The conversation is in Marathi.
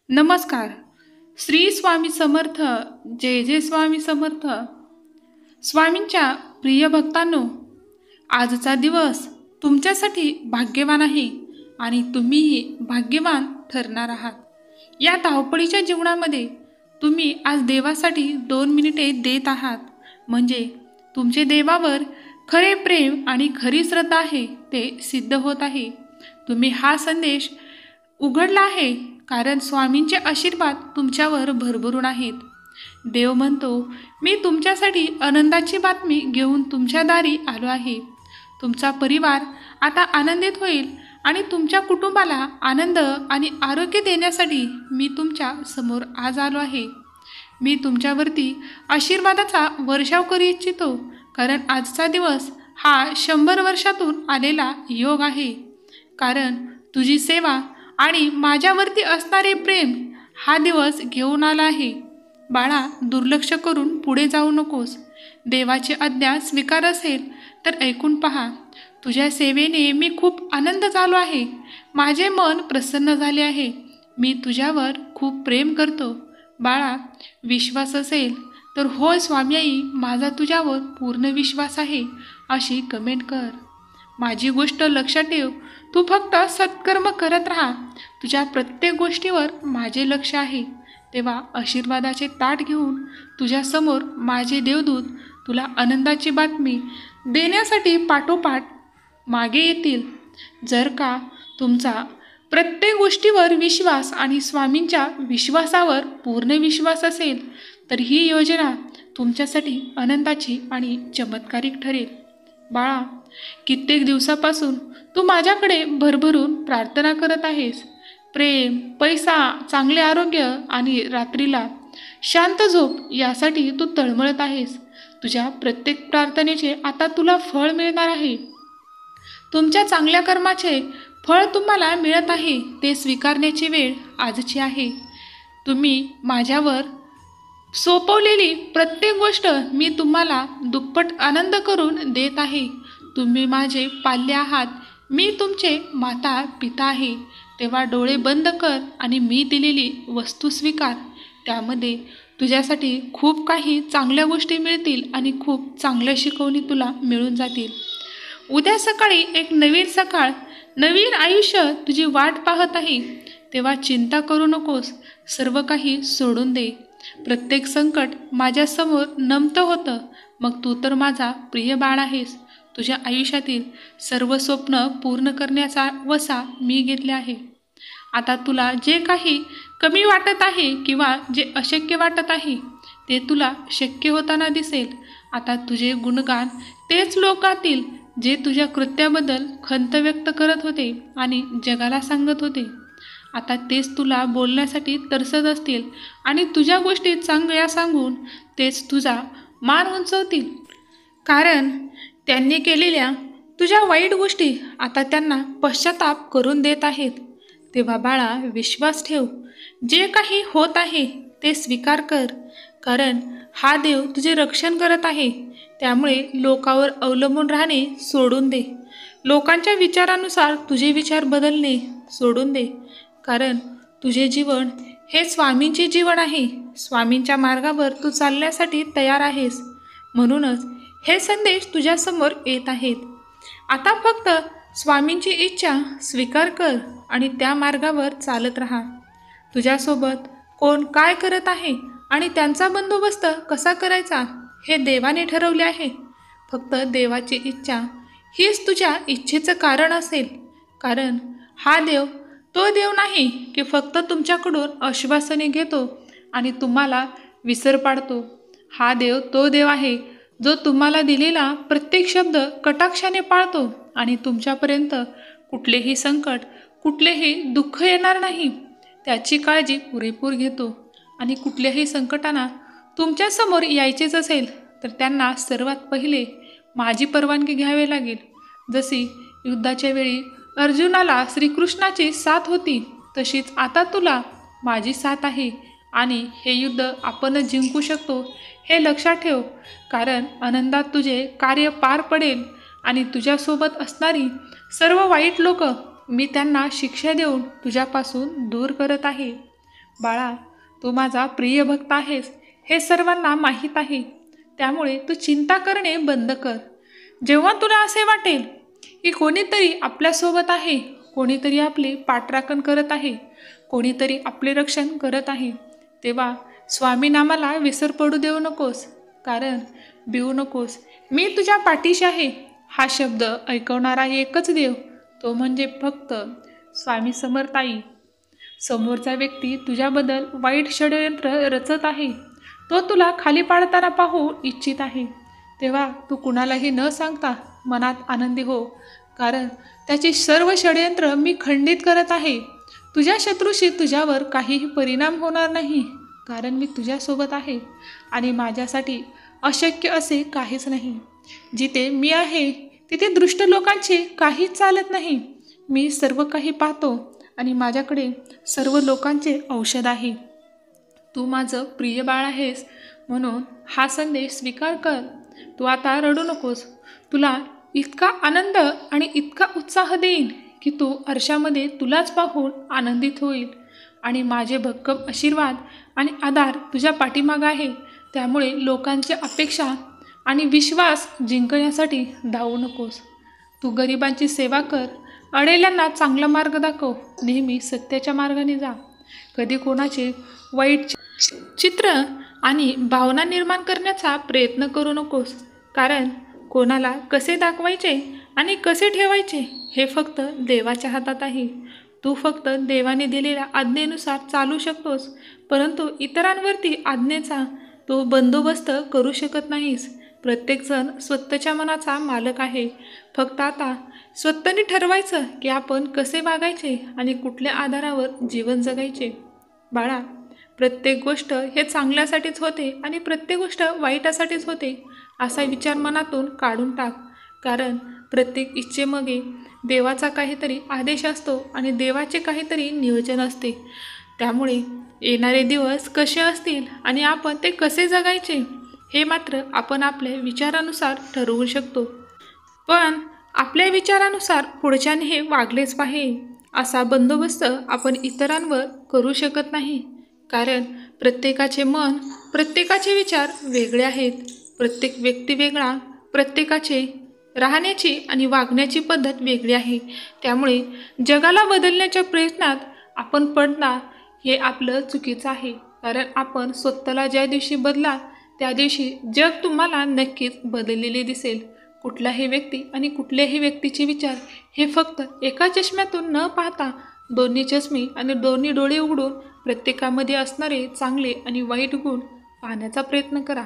नमस्कार. श्री स्वामी समर्थ. जय जय स्वामी समर्थ. स्वामींच्या प्रिय भक्तांनो, आजचा दिवस तुमच्यासाठी भाग्यवान आहे आणि तुम्हीही भाग्यवान ठरणार आहात. या धावपळीच्या जीवनामध्ये तुम्ही आज देवासाठी 2 मिनिटे देत आहात, म्हणजे तुमचे देवावर खरे प्रेम आणि खरी श्रद्धा आहे ते सिद्ध होत आहे. तुम्ही हा संदेश उघडला आहे कारण स्वामींचे आशीर्वाद तुमच्यावर भरभरून आहेत. देव म्हणतो, मी तुमच्यासाठी आनंदाची बातमी घेऊन तुमच्या दारी आलो आहे. तुमचा परिवार आता आनंदित होईल आणि तुमच्या कुटुंबाला आनंद आणि आरोग्य देण्यासाठी मी तुमच्या समोर आज आलो आहे. मी तुमच्यावरती आशीर्वादाचा वर्षाव करू इच्छितो, कारण आजचा दिवस हा 100 वर्षातून आलेला योग आहे. कारण तुझी सेवा आणि माझ्यावरती असणारे प्रेम हा दिवस घेऊन आला आहे. बाळा, दुर्लक्ष करून पुढे जाऊ नकोस. देवाची आज्ञा स्वीकार असेल तर ऐकून पहा. तुझ्या सेवेने मी खूप आनंद झालो आहे. माझे मन प्रसन्न झाले आहे. मी तुझ्यावर खूप प्रेम करतो. बाळा, विश्वास असेल तर होय स्वामी आई, माझा तुझ्यावर पूर्ण विश्वास आहे अशी कमेंट कर. माझी गोष्ट लक्षात ठेव. तू फक्त सत्कर्म करत राहा. तुझ्या प्रत्येक गोष्टीवर माझे लक्ष आहे. तेव्हा आशीर्वादाचे ताट घेऊन तुझ्यासमोर माझे देवदूत तुला आनंदाची बातमी देण्यासाठी पाठोपाठ मागे येतील. जर का तुमचा प्रत्येक गोष्टीवर विश्वास आणि स्वामींच्या विश्वासावर पूर्ण विश्वास असेल तर ही योजना तुमच्यासाठी आनंदाची आणि चमत्कारिक ठरेल. बाळा, कित्येक दिवसापासून तू माझ्याकडे भरभरून प्रार्थना करत आहेस. प्रेम, पैसा, चांगले आरोग्य आणि रात्रीला शांत झोप यासाठी तू तळमळत आहेस. तुझ्या प्रत्येक प्रार्थनेचे आता तुला फळ मिळणार आहे. तुमच्या चांगल्या कर्माचे फळ तुम्हाला मिळत आहे. ते स्वीकारण्याची वेळ आजची आहे. तुम्ही माझ्यावर सोपवलेली प्रत्येक गोष्ट मी तुम्हाला दुप्पट आनंद करून देत आहे. तुम्ही माझे पाल्य आहात. मी तुमचे माता पिता आहे. तेव्हा डोळे बंद कर आणि मी दिलेली वस्तू स्वीकार. त्यामध्ये तुझ्यासाठी खूप काही चांगल्या गोष्टी मिळतील आणि खूप चांगल्या शिकवणी तुला मिळून जातील. उद्या सकाळी एक नवीन सकाळ, नवीन आयुष्य तुझी वाट पाहत आहे. तेव्हा चिंता करू नकोस. सर्व काही सोडून दे. प्रत्येक संकट माझ्यासमोर नमतं होतं. मग तू तर माझा प्रिय बाळ आहेस. तुझ्या आयुष्यातील सर्व स्वप्न पूर्ण करण्याचा वसा मी घेतले आहे. आता तुला जे काही कमी वाटत आहे किंवा जे अशक्य वाटत आहे ते तुला शक्य होताना दिसेल. आता तुझे गुणगान तेच लोक गातील जे तुझ्या कृत्याबद्दल खंत व्यक्त करत होते आणि जगाला सांगत होते. आता तेच तुला बोलण्यासाठी तरसत असतील आणि तुझ्या गोष्टी चांगल्या सांगून तेच तुझा मान उंचवतील. कारण त्यांनी केलेल्या तुझ्या वाईट गोष्टी आता त्यांना पश्चाताप करून देत आहेत. तेव्हा बाळा, विश्वास ठेव. जे काही होत आहे ते स्वीकार कर. कारण हा देव तुझे रक्षण करत आहे. त्यामुळे लोकांवर अवलंबून राहणे सोडून दे. लोकांच्या विचारानुसार तुझे विचार बदलणे सोडून दे. कारण तुझे जीवन हे स्वामींचे जीवन आहे. स्वामींच्या मार्गावर तू चालण्यासाठी तयार आहेस. म्हणूनच हे संदेश तुझ्यासमोर येत आहेत. आता फक्त स्वामींची इच्छा स्वीकार कर आणि त्या मार्गावर चालत राहा. तुझ्यासोबत कोण काय करत आहे आणि त्यांचा बंदोबस्त कसा करायचा हे देवाने ठरवले आहे. फक्त देवाची इच्छा हीच तुझ्या इच्छेचं कारण असेल. कारण हा देव तो देव नाही की फक्त तुमच्याकडून आश्वासने घेतो आणि तुम्हाला विसर पाडतो. हा देव तो देव आहे जो तुम्हाला दिलेला प्रत्येक शब्द कटाक्षाने पाळतो आणि तुमच्यापर्यंत कुठलेही संकट, कुठलेही दुःख येणार नाही त्याची काळजी पुरेपूर घेतो. आणि कुठल्याही संकटांना तुमच्यासमोर यायचेच असेल तर त्यांना सर्वात पहिले माझी परवानगी घ्यावी लागेल. जशी युद्धाच्या वेळी अर्जुनाला श्रीकृष्णाची साथ होती, तशीच आता तुला माझी साथ आहे आणि हे युद्ध आपणच जिंकू शकतो हे लक्षात ठेव. कारण आनंदात तुझे कार्य पार पडेल आणि तुझ्यासोबत असणारी सर्व वाईट लोक मी त्यांना शिक्षा देऊन तुझ्यापासून दूर करत आहे. बाळा, तू माझा प्रिय भक्त आहेस हे सर्वांना माहीत आहे. त्यामुळे तू चिंता करणे बंद कर. जेव्हा तुला असे वाटेल की कोणीतरी आपल्यासोबत आहे, कोणीतरी आपली पाठराखण करत आहे, कोणीतरी आपले रक्षण करत आहे, तेव्हा स्वामी नामाला विसर पडू देऊ नकोस. कारण भिवू नकोस, मी तुझ्या पाठीशी आहे. हा शब्द ऐकवणारा एकच देव, तो म्हणजे फक्त स्वामी समर्थ आई. समोरचा व्यक्ती तुझ्याबद्दल वाईट षडयंत्र रचत आहे, तो तुला खाली पाडताना पाहू इच्छित आहे. तेव्हा तू कुणालाही न सांगता मनात आनंदी हो, कारण त्याची सर्व षडयंत्र मी खंडित करत आहे. तुझ्या शत्रूशी तुझ्यावर काहीही परिणाम होणार नाही, कारण मी तुझ्यासोबत आहे आणि माझ्यासाठी अशक्य असे काहीच नाही. जिथे मी आहे तिथे दुष्ट लोकांचे काहीच चालत नाही. मी सर्व काही पाहतो आणि माझ्याकडे सर्व लोकांचे औषध आहे. तू माझं प्रिय बाळ आहेस, म्हणून हा संदेश स्वीकार कर. तू आता रडू नकोस. तुला इतका आनंद आणि इतका उत्साह देईन की तू आरशामध्ये तुलाच पाहून आनंदित होईल. आणि माझे भक्कम आशीर्वाद आणि आधार तुझ्या पाठीमागं आहे. त्यामुळे लोकांच्या अपेक्षा आणि विश्वास जिंकण्यासाठी धावू नकोस. तू गरिबांची सेवा कर, अडेल्यांना चांगला मार्ग दाखव, नेहमी सत्याच्या मार्गाने जा. कधी कोणाचे वाईट चित्र आणि भावना निर्माण करण्याचा प्रयत्न करू नकोस, कारण कोणाला कसे दाखवायचे आणि कसे ठेवायचे हे फक्त देवाच्या हातात आहे. तू फक्त देवाने दिलेल्या आज्ञेनुसार चालू शकतोस, परंतु इतरांवरती आज्ञेचा तो बंदोबस्त करू शकत नाहीस. प्रत्येकजण स्वतःच्या मनाचा मालक आहे. फक्त आता स्वतःने ठरवायचं की आपण कसे वागायचे आणि कुठल्या आधारावर जीवन जगायचे. बाळा, प्रत्येक गोष्ट हे चांगल्यासाठीच होते आणि प्रत्येक गोष्ट वाईटासाठीच होते असा विचार मनातून काढून टाक. कारण प्रत्येक इच्छेमागे देवाचा काहीतरी आदेश असतो आणि देवाचे काहीतरी नियोजन असते. त्यामुळे येणारे दिवस कसे असतील आणि आपण ते कसे जगायचे हे मात्र आपण आपल्या विचारानुसार ठरवू शकतो. पण आपल्या विचारानुसार पुढच्याने हे वागलेच पाहिजे असा बंदोबस्त आपण इतरांवर करू शकत नाही. कारण प्रत्येकाचे मन, प्रत्येकाचे विचार वेगळे आहेत. प्रत्येक व्यक्ती वेगळा, प्रत्येकाचे राहण्याची आणि वागण्याची पद्धत वेगळी आहे. त्यामुळे जगाला बदलण्याच्या प्रयत्नात आपण पडणं हे आपलं चुकीचं आहे. कारण आपण स्वतःला ज्या दिवशी बदलाल त्या दिवशी जग तुम्हाला नक्कीच बदललेले दिसेल. कुठलाही व्यक्ती आणि कुठल्याही व्यक्तीचे विचार हे फक्त एका चष्म्यातून न पाहता दोन्ही चष्मे आणि दोन्ही डोळे उघडून प्रत्येकामध्ये असणारे चांगले आणि वाईट गुण पाहण्याचा प्रयत्न करा.